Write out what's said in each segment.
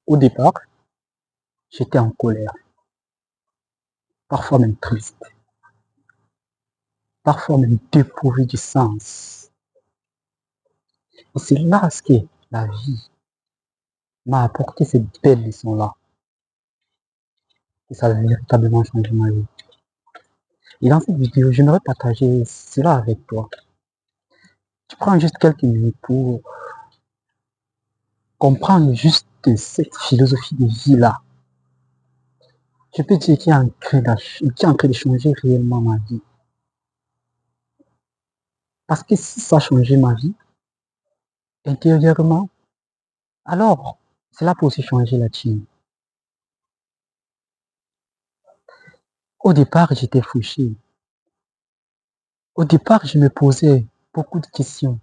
Au départ, j'étais en colère, parfois même triste, parfois même dépourvu du sens. Et c'est là ce que la vie m'a apporté cette belle leçon-là. Et ça a véritablement changé ma vie. Et dans cette vidéo, j'aimerais partager cela avec toi. Tu prends juste quelques minutes pour comprendre juste cette philosophie de vie-là. Je peux dire qu'il est en train de changer réellement ma vie. Parce que si ça a changé ma vie, intérieurement, alors cela peut aussi changer la tienne. Au départ, j'étais fauché. Au départ, je me posais beaucoup de questions.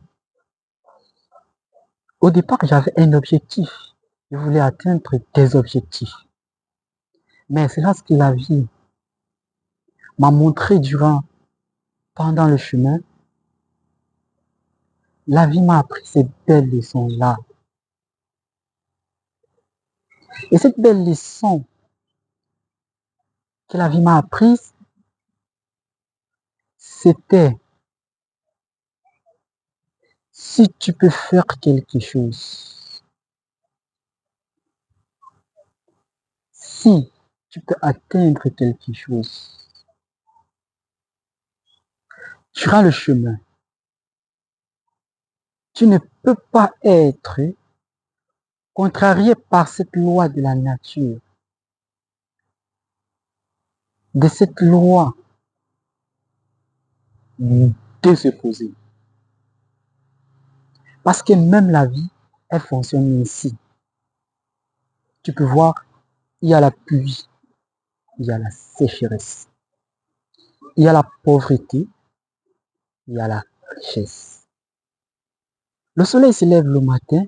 Au départ, j'avais un objectif. Je voulais atteindre des objectifs. Mais c'est là ce que la vie m'a montré pendant le chemin. La vie m'a appris ces belles leçons-là. Et cette belle leçon que la vie m'a apprise, c'était si tu peux faire quelque chose, si tu peux atteindre quelque chose, durant le chemin, tu ne peux pas être contrarié par cette loi de la nature, de cette loi de se poser. Parce que même la vie, elle fonctionne ainsi. Tu peux voir, il y a la pluie, il y a la sécheresse, il y a la pauvreté, il y a la richesse. Le soleil se lève le matin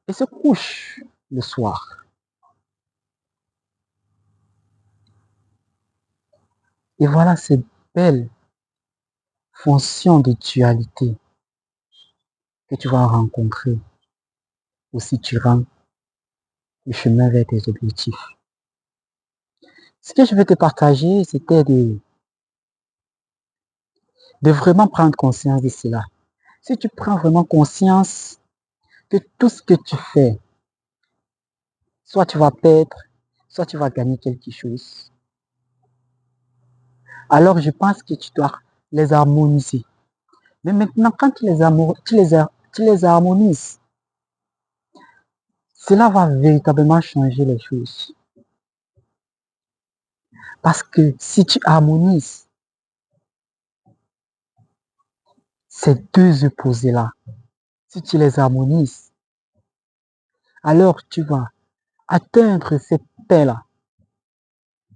et se couche le soir. Et voilà cette belle fonction de dualité que tu vas rencontrer aussi durant le chemin vers tes objectifs. Ce que je vais te partager, c'était de vraiment prendre conscience de cela. Si tu prends vraiment conscience que tout ce que tu fais, soit tu vas perdre, soit tu vas gagner quelque chose, alors je pense que tu dois les harmoniser. Mais maintenant, quand tu les harmonises, cela va véritablement changer les choses. Parce que si tu harmonises ces deux opposés-là, si tu les harmonises, alors tu vas atteindre cette paix-là.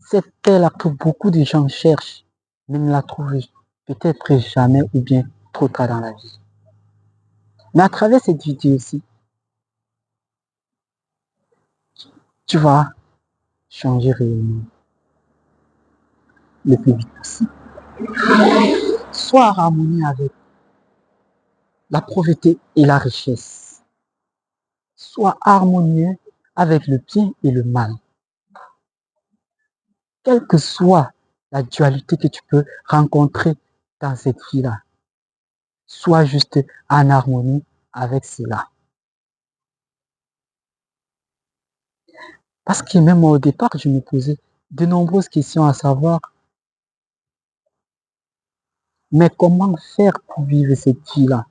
Cette paix-là que beaucoup de gens cherchent, mais ne la trouvent peut-être jamais ou bien trop tard dans la vie. Mais à travers cette vidéo-ci, tu vas changer réellement le plus vite possible. Sois en harmonie avec la pauvreté et la richesse. Sois harmonieux avec le bien et le mal. Quelle que soit la dualité que tu peux rencontrer dans cette vie-là, sois juste en harmonie avec cela. Parce que même au départ, je me posais de nombreuses questions à savoir, mais comment faire pour vivre cette vie-là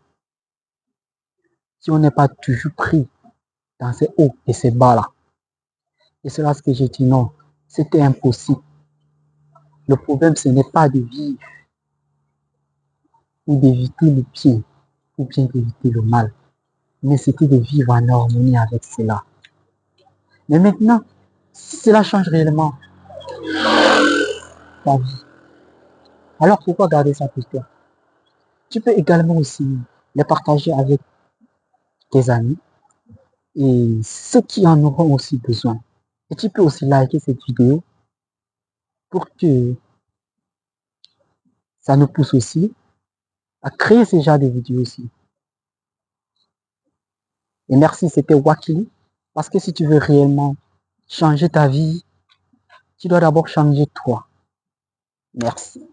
si on n'est pas toujours pris dans ces hauts et ces bas-là? Et c'est là ce que j'ai dit non, c'était impossible. Le problème, ce n'est pas de vivre ou d'éviter le bien ou bien d'éviter le mal, mais c'était de vivre en harmonie avec cela. Mais maintenant, si cela change réellement ta vie, alors pourquoi garder ça pour toi? Tu peux également aussi les partager avec tes amis et ceux qui en auront aussi besoin. Et tu peux aussi liker cette vidéo pour que ça nous pousse aussi à créer ce genre de vidéos aussi. Et merci, c'était Wakili Parce que si tu veux réellement changer ta vie, tu dois d'abord changer toi. Merci.